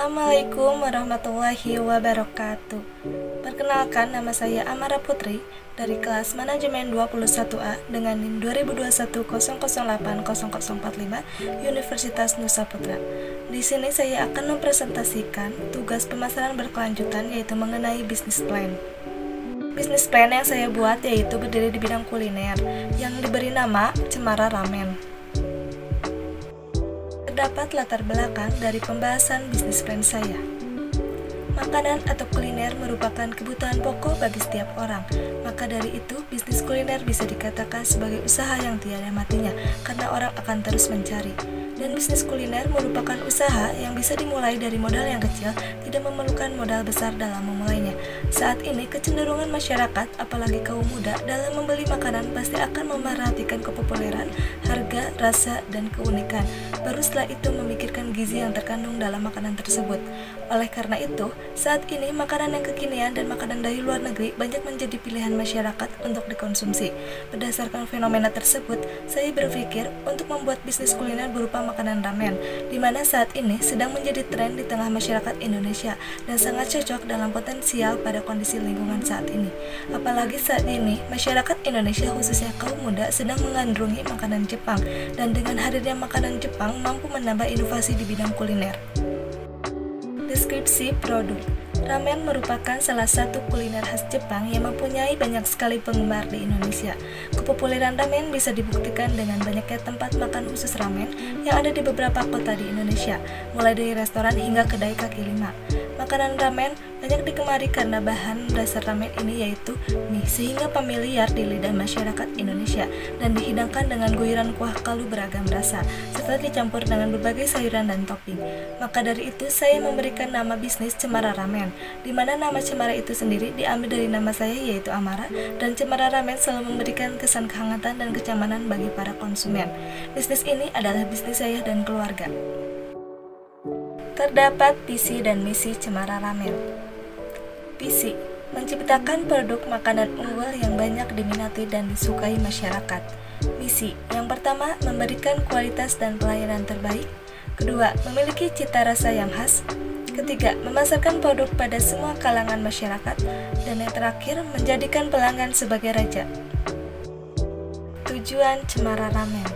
Assalamualaikum warahmatullahi wabarakatuh. Perkenalkan, nama saya Amara Putri dari kelas Manajemen 21A dengan NIM 202100800045 Universitas Nusa Putra. Di sini saya akan mempresentasikan tugas pemasaran berkelanjutan, yaitu mengenai bisnis plan. Bisnis plan yang saya buat yaitu berdiri di bidang kuliner yang diberi nama Cemara Ramen. Terdapat latar belakang dari pembahasan bisnis plan saya. Makanan atau kuliner merupakan kebutuhan pokok bagi setiap orang. Maka dari itu, bisnis kuliner bisa dikatakan sebagai usaha yang tiada matinya, karena orang akan terus mencari. Dan bisnis kuliner merupakan usaha yang bisa dimulai dari modal yang kecil, tidak memerlukan modal besar dalam memulainya. Saat ini, kecenderungan masyarakat, apalagi kaum muda, dalam membeli makanan pasti akan memperhatikan kepopuleran, harga, rasa, dan keunikan. Baru setelah itu memikirkan gizi yang terkandung dalam makanan tersebut. Oleh karena itu, saat ini makanan yang kekinian dan makanan dari luar negeri banyak menjadi pilihan masyarakat untuk dikonsumsi. Berdasarkan fenomena tersebut, saya berpikir untuk membuat bisnis kuliner berupa makanan ramen, di mana saat ini sedang menjadi tren di tengah masyarakat Indonesia dan sangat cocok dalam potensial pada kondisi lingkungan saat ini. Apalagi saat ini, masyarakat Indonesia khususnya kaum muda sedang mengandrungi makanan Jepang, dan dengan hadirnya makanan Jepang mampu menambah inovasi di bidang kuliner. Deskripsi produk. Ramen merupakan salah satu kuliner khas Jepang yang mempunyai banyak sekali penggemar di Indonesia. Kepopuleran ramen bisa dibuktikan dengan banyaknya tempat makan khusus ramen yang ada di beberapa kota di Indonesia, mulai dari restoran hingga kedai kaki lima. Makanan ramen banyak digemari karena bahan dasar ramen ini yaitu mie, sehingga familiar di lidah masyarakat Indonesia dan dihidangkan dengan guyuran kuah kaldu beragam rasa, serta dicampur dengan berbagai sayuran dan topping. Maka dari itu, saya memberikan nama bisnis Cemara Ramen, di mana nama Cemara itu sendiri diambil dari nama saya yaitu Amara, dan Cemara Ramen selalu memberikan kesan kehangatan dan kenyamanan bagi para konsumen. Bisnis ini adalah bisnis saya dan keluarga. Terdapat visi dan misi Cemara Ramen. Visi: menciptakan produk makanan unggul yang banyak diminati dan disukai masyarakat. Misi: yang pertama, memberikan kualitas dan pelayanan terbaik. Kedua, memiliki cita rasa yang khas. Ketiga, memasarkan produk pada semua kalangan masyarakat. Dan yang terakhir, menjadikan pelanggan sebagai raja. Tujuan Cemara Ramen: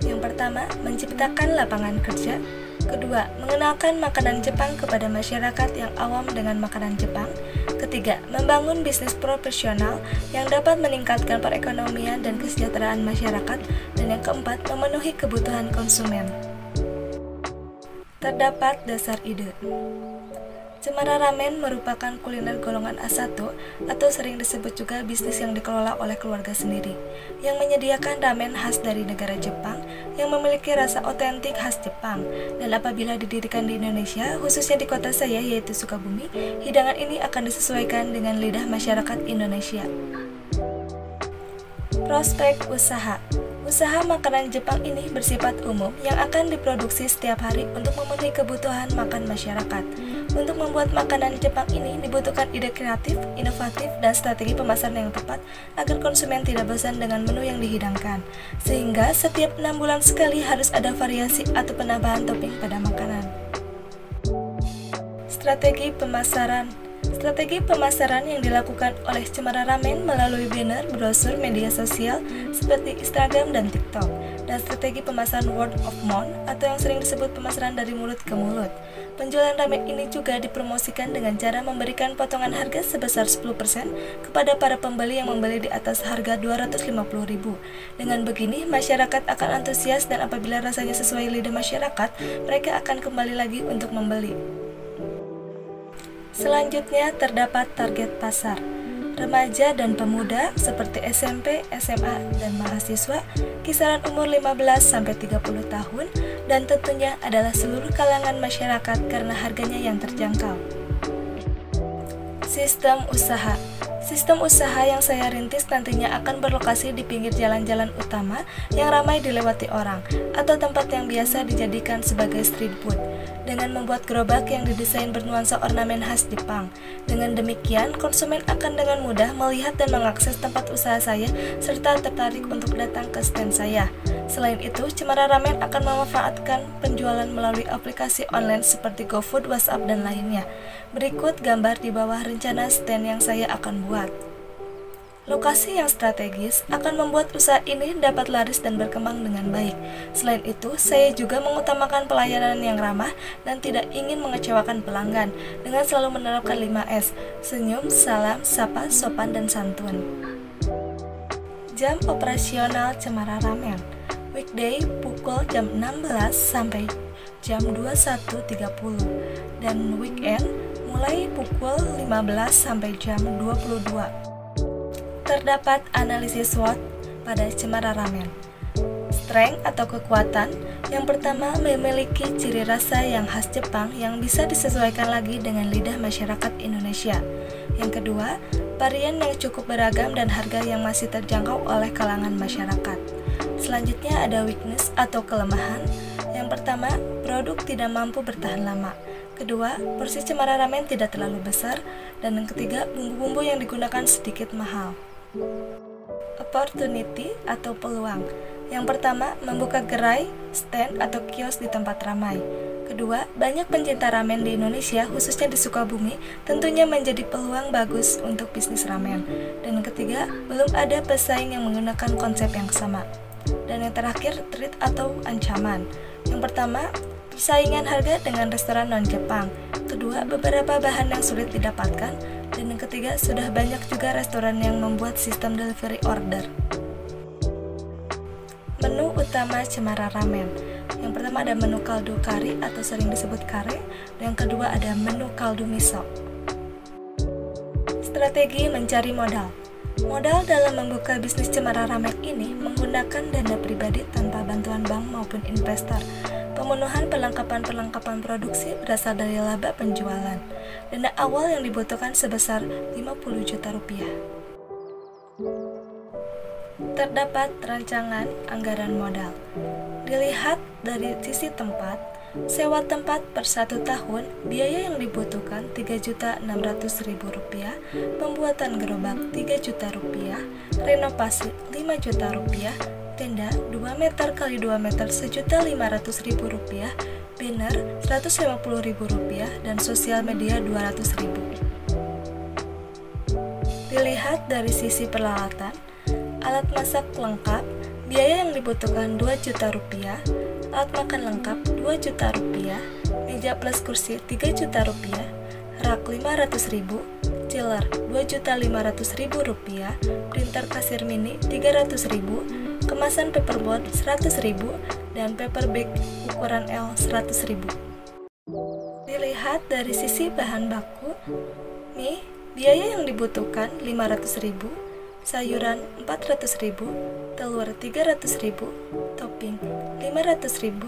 yang pertama, menciptakan lapangan kerja. Kedua, mengenalkan makanan Jepang kepada masyarakat yang awam dengan makanan Jepang. Ketiga, membangun bisnis profesional yang dapat meningkatkan perekonomian dan kesejahteraan masyarakat. Dan yang keempat, memenuhi kebutuhan konsumen. Terdapat dasar ide. Cemara Ramen merupakan kuliner golongan A1 atau sering disebut juga bisnis yang dikelola oleh keluarga sendiri, yang menyediakan ramen khas dari negara Jepang yang memiliki rasa otentik khas Jepang. Dan apabila didirikan di Indonesia, khususnya di kota saya yaitu Sukabumi, hidangan ini akan disesuaikan dengan lidah masyarakat Indonesia. Prospek usaha. Usaha makanan Jepang ini bersifat umum yang akan diproduksi setiap hari untuk memenuhi kebutuhan makan masyarakat. Untuk membuat makanan Jepang ini dibutuhkan ide kreatif, inovatif, dan strategi pemasaran yang tepat agar konsumen tidak bosan dengan menu yang dihidangkan. Sehingga setiap 6 bulan sekali harus ada variasi atau penambahan topping pada makanan. Strategi pemasaran. Strategi pemasaran yang dilakukan oleh Cemara Ramen melalui banner, brosur, media sosial seperti Instagram dan TikTok, dan strategi pemasaran word of mouth atau yang sering disebut pemasaran dari mulut ke mulut. Penjualan ramen ini juga dipromosikan dengan cara memberikan potongan harga sebesar 10% kepada para pembeli yang membeli di atas harga Rp250.000. Dengan begini, masyarakat akan antusias, dan apabila rasanya sesuai lidah masyarakat, mereka akan kembali lagi untuk membeli. Selanjutnya terdapat target pasar. Remaja dan pemuda seperti SMP, SMA, dan mahasiswa, kisaran umur 15-30 tahun, dan tentunya adalah seluruh kalangan masyarakat karena harganya yang terjangkau. Sistem usaha. Sistem usaha yang saya rintis nantinya akan berlokasi di pinggir jalan-jalan utama yang ramai dilewati orang, atau tempat yang biasa dijadikan sebagai street food, dengan membuat gerobak yang didesain bernuansa ornamen khas Jepang. Dengan demikian, konsumen akan dengan mudah melihat dan mengakses tempat usaha saya, serta tertarik untuk datang ke stand saya. Selain itu, Cemara Ramen akan memanfaatkan penjualan melalui aplikasi online seperti GoFood, WhatsApp, dan lainnya. Berikut gambar di bawah rencana stand yang saya akan buat. Lokasi yang strategis akan membuat usaha ini dapat laris dan berkembang dengan baik. Selain itu, saya juga mengutamakan pelayanan yang ramah dan tidak ingin mengecewakan pelanggan dengan selalu menerapkan 5S: senyum, salam, sapa, sopan, dan santun. Jam operasional Cemara Ramen: weekday pukul jam 16 sampai jam 21.30 dan weekend mulai pukul 15 sampai jam 22. Terdapat analisis SWOT pada Cemara Ramen. Strength atau kekuatan: yang pertama, memiliki ciri rasa yang khas Jepang yang bisa disesuaikan lagi dengan lidah masyarakat Indonesia. Yang kedua, varian yang cukup beragam dan harga yang masih terjangkau oleh kalangan masyarakat. Selanjutnya ada weakness atau kelemahan. Yang pertama, produk tidak mampu bertahan lama. Kedua, porsi Cemara Ramen tidak terlalu besar. Dan yang ketiga, bumbu-bumbu yang digunakan sedikit mahal. Opportunity atau peluang: yang pertama, membuka gerai, stand, atau kios di tempat ramai. Kedua, banyak pencinta ramen di Indonesia, khususnya di Sukabumi, tentunya menjadi peluang bagus untuk bisnis ramen. Dan yang ketiga, belum ada pesaing yang menggunakan konsep yang sama. Dan yang terakhir, threat atau ancaman. Yang pertama, persaingan harga dengan restoran non-Jepang. Kedua, beberapa bahan yang sulit didapatkan. Dan yang ketiga, sudah banyak juga restoran yang membuat sistem delivery order. Menu utama Cemara Ramen: yang pertama ada menu kaldu kari atau sering disebut kare. Dan yang kedua ada menu kaldu miso. Strategi mencari modal: modal dalam membuka bisnis Cemara Ramen ini menggunakan dana pribadi tanpa bantuan bank maupun investor. Pemenuhan perlengkapan produksi berasal dari laba penjualan. Dana awal yang dibutuhkan sebesar 50 juta rupiah. Terdapat rancangan anggaran modal. Dilihat dari sisi tempat, sewa tempat per 1 tahun, biaya yang dibutuhkan Rp3.600.000, pembuatan gerobak Rp3.000.000, renovasi Rp5.000.000, tenda 2 meter x 2 meter Rp1.500.000, banner Rp150.000, dan sosial media Rp200.000. Dilihat dari sisi peralatan, alat masak lengkap, biaya yang dibutuhkan Rp2 juta, alat makan lengkap Rp2 juta, meja plus kursi Rp3 juta, rak Rp500.000, chiller Rp2.500.000, printer kasir mini Rp300.000, kemasan paperboard Rp100.000, dan paper bag ukuran L Rp100.000. Dilihat dari sisi bahan baku, mie, biaya yang dibutuhkan Rp500.000, sayuran Rp400.000, telur Rp300.000, topping Rp500.000,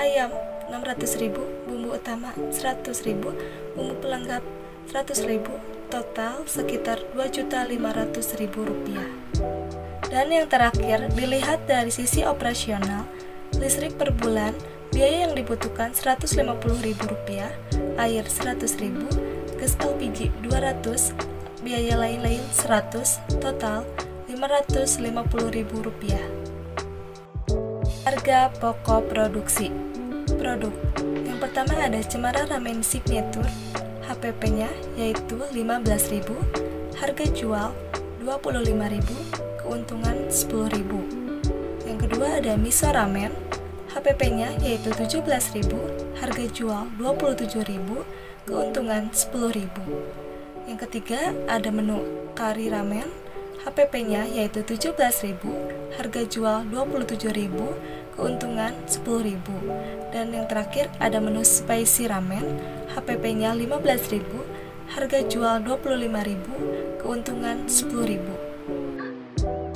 ayam Rp600.000, bumbu utama Rp100.000, bumbu pelengkap Rp100.000, total sekitar Rp2.500.000. Dan yang terakhir, dilihat dari sisi operasional, listrik per bulan, biaya yang dibutuhkan Rp150.000, air Rp100.000, gas LPG 200, biaya lain-lain 100, total Rp550.000. Harga pokok produksi. Produk: yang pertama ada Cemara Ramen Signature, HPP-nya yaitu Rp15.000, harga jual Rp25.000, keuntungan Rp10.000. Yang kedua ada Miso Ramen, HPP-nya yaitu Rp17.000, harga jual Rp27.000, keuntungan Rp10.000. Yang ketiga ada menu Kari Ramen, HPP-nya yaitu Rp17.000, harga jual Rp27.000, keuntungan Rp10.000. Dan yang terakhir ada menu Spicy Ramen, HPP-nya Rp15.000, harga jual Rp25.000, keuntungan Rp10.000.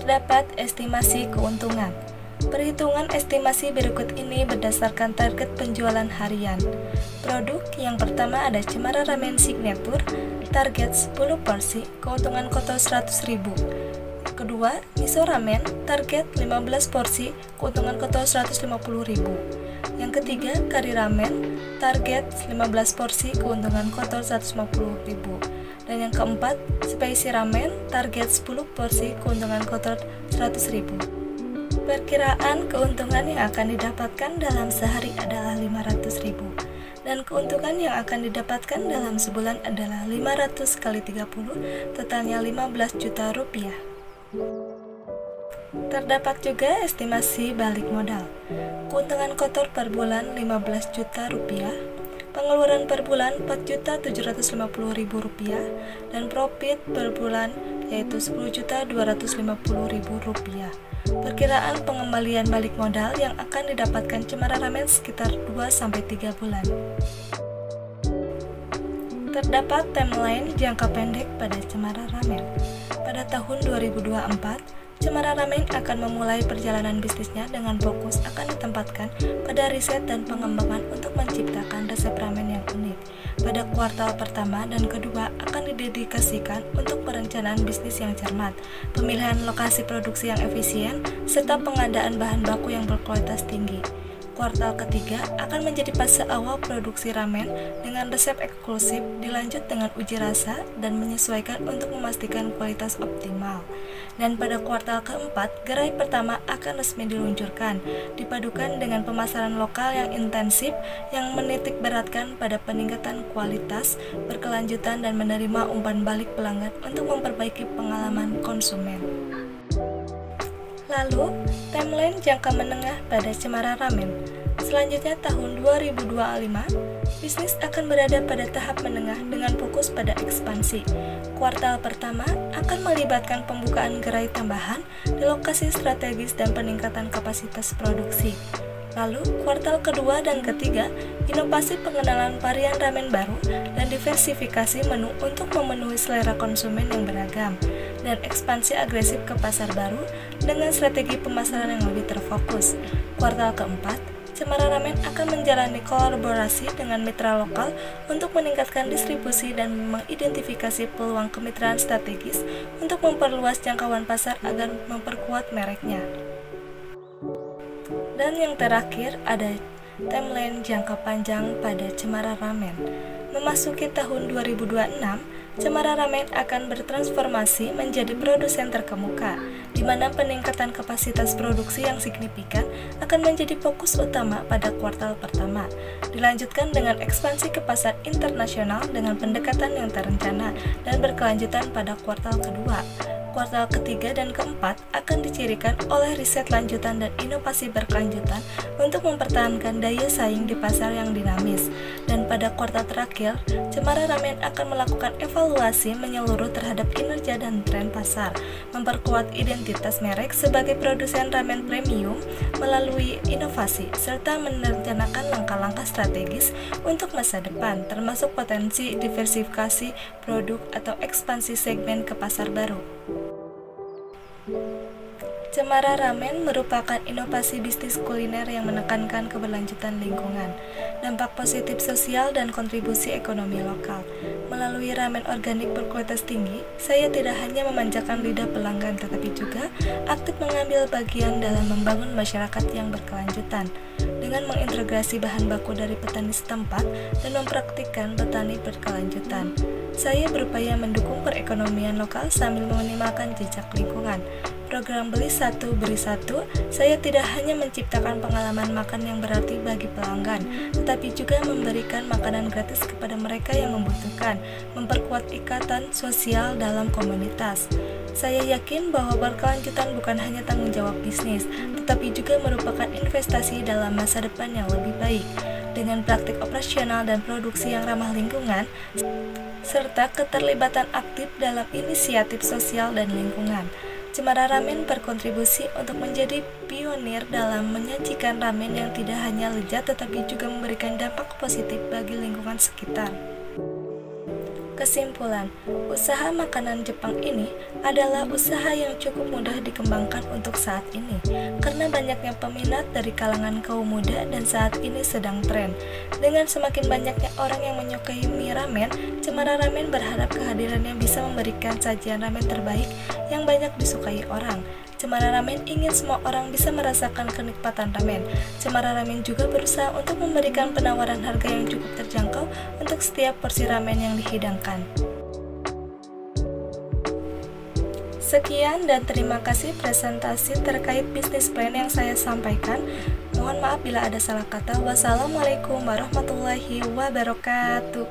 Terdapat estimasi keuntungan. Perhitungan estimasi berikut ini berdasarkan target penjualan harian. Produk yang pertama ada Cemara Ramen Signature, target 10 porsi, keuntungan kotor 100.000. Kedua, Miso Ramen, target 15 porsi, keuntungan kotor 150.000. Yang ketiga, Kari Ramen, target 15 porsi, keuntungan kotor 150.000. Dan yang keempat, Spicy Ramen, target 10 porsi, keuntungan kotor 100.000. Perkiraan keuntungan yang akan didapatkan dalam sehari adalah 500.000. Dan keuntungan yang akan didapatkan dalam sebulan adalah 500 kali 30, totalnya 15 juta rupiah. Terdapat juga estimasi balik modal. Keuntungan kotor per bulan 15 juta rupiah, pengeluaran per bulan 4.750.000 rupiah, dan profit per bulan yaitu 10.250.000 rupiah. Perkiraan pengembalian balik modal yang akan didapatkan Cemara Ramen sekitar 2-3 bulan. Terdapat timeline jangka pendek pada Cemara Ramen. Pada tahun 2024, Cemara Ramen akan memulai perjalanan bisnisnya dengan fokus akan ditempatkan pada riset dan pengembangan untuk menciptakan resep ramen yang unik. Pada kuartal pertama dan kedua akan didedikasikan untuk perencanaan bisnis yang cermat, pemilihan lokasi produksi yang efisien, serta pengadaan bahan baku yang berkualitas tinggi. Kuartal ketiga akan menjadi fase awal produksi ramen dengan resep eksklusif, dilanjut dengan uji rasa dan menyesuaikan untuk memastikan kualitas optimal. Dan pada kuartal keempat, gerai pertama akan resmi diluncurkan, dipadukan dengan pemasaran lokal yang intensif yang menitik beratkan pada peningkatan kualitas, berkelanjutan dan menerima umpan balik pelanggan untuk memperbaiki pengalaman konsumen. Lalu, timeline jangka menengah pada Cemara Ramen. Selanjutnya tahun 2025, bisnis akan berada pada tahap menengah dengan fokus pada ekspansi. Kuartal pertama akan melibatkan pembukaan gerai tambahan di lokasi strategis dan peningkatan kapasitas produksi. Lalu, kuartal kedua dan ketiga, inovasi pengenalan varian ramen baru dan diversifikasi menu untuk memenuhi selera konsumen yang beragam, dan ekspansi agresif ke pasar baru dengan strategi pemasaran yang lebih terfokus. Kuartal keempat, Cemara Ramen akan menjalani kolaborasi dengan mitra lokal untuk meningkatkan distribusi dan mengidentifikasi peluang kemitraan strategis untuk memperluas jangkauan pasar agar memperkuat mereknya. Dan yang terakhir ada timeline jangka panjang pada Cemara Ramen. Memasuki tahun 2026, Cemara Ramen akan bertransformasi menjadi produsen terkemuka, di mana peningkatan kapasitas produksi yang signifikan akan menjadi fokus utama pada kuartal pertama. Dilanjutkan dengan ekspansi ke pasar internasional dengan pendekatan yang terencana dan berkelanjutan pada kuartal kedua. Kuartal ketiga dan keempat akan dicirikan oleh riset lanjutan dan inovasi berkelanjutan untuk mempertahankan daya saing di pasar yang dinamis. Dan pada kuartal terakhir, Cemara Ramen akan melakukan evaluasi menyeluruh terhadap kinerja dan tren pasar, memperkuat identitas merek sebagai produsen ramen premium melalui inovasi, serta merencanakan langkah-langkah strategis untuk masa depan, termasuk potensi diversifikasi produk atau ekspansi segmen ke pasar baru. Cemara Ramen merupakan inovasi bisnis kuliner yang menekankan keberlanjutan lingkungan, dampak positif sosial, dan kontribusi ekonomi lokal. Melalui ramen organik berkualitas tinggi, saya tidak hanya memanjakan lidah pelanggan, tetapi juga aktif mengambil bagian dalam membangun masyarakat yang berkelanjutan. Dengan mengintegrasi bahan baku dari petani setempat dan mempraktikkan petani berkelanjutan, saya berupaya mendukung perekonomian lokal sambil meminimalkan jejak lingkungan. Program Beli Satu Beri Satu, saya tidak hanya menciptakan pengalaman makan yang berarti bagi pelanggan, tetapi juga memberikan makanan gratis kepada mereka yang membutuhkan, memperkuat ikatan sosial dalam komunitas. Saya yakin bahwa berkelanjutan bukan hanya tanggung jawab bisnis, tetapi juga merupakan investasi dalam masa depan yang lebih baik. Dengan praktik operasional dan produksi yang ramah lingkungan, serta keterlibatan aktif dalam inisiatif sosial dan lingkungan, Cemara Ramen berkontribusi untuk menjadi pionir dalam menyajikan ramen yang tidak hanya lezat tetapi juga memberikan dampak positif bagi lingkungan sekitar. Kesimpulan, usaha makanan Jepang ini adalah usaha yang cukup mudah dikembangkan untuk saat ini karena banyaknya peminat dari kalangan kaum muda dan saat ini sedang tren. Dengan semakin banyaknya orang yang menyukai mie ramen, Cemara Ramen berharap kehadirannya bisa memberikan sajian ramen terbaik yang banyak disukai orang. Cemara Ramen ingin semua orang bisa merasakan kenikmatan ramen. Cemara Ramen juga berusaha untuk memberikan penawaran harga yang cukup terjangkau untuk setiap porsi ramen yang dihidangkan. Sekian dan terima kasih presentasi terkait bisnis plan yang saya sampaikan. Mohon maaf bila ada salah kata. Wassalamualaikum warahmatullahi wabarakatuh.